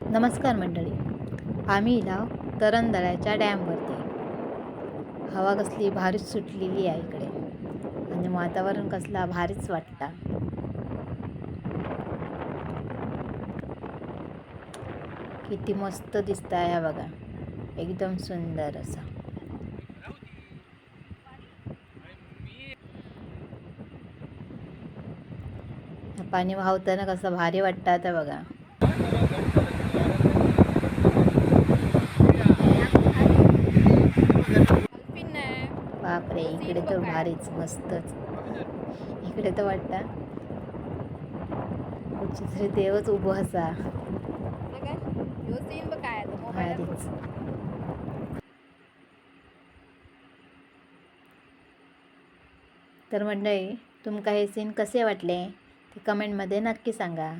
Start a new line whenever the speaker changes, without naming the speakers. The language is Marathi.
नमस्कार मंडळी. आम्ही इलाव तरंदळ्याच्या डॅमवरती. हवा कसली भारीच सुटलेली आहे इकडे आणि वातावरण कसला भारीच वाटता. किती मस्त दिसतं आहे बघा, एकदम सुंदर असं. पाणी वाहताना कसं भारी वाटतं आता बघा. बापरे, इकडे तर भारीच मस्तच. इकडे तर वाटतं कुठचे देवच उभो असा. भारीच. तर मंडळी, तुमका हे सीन कसे वाटले ते कमेंटमध्ये नक्की सांगा.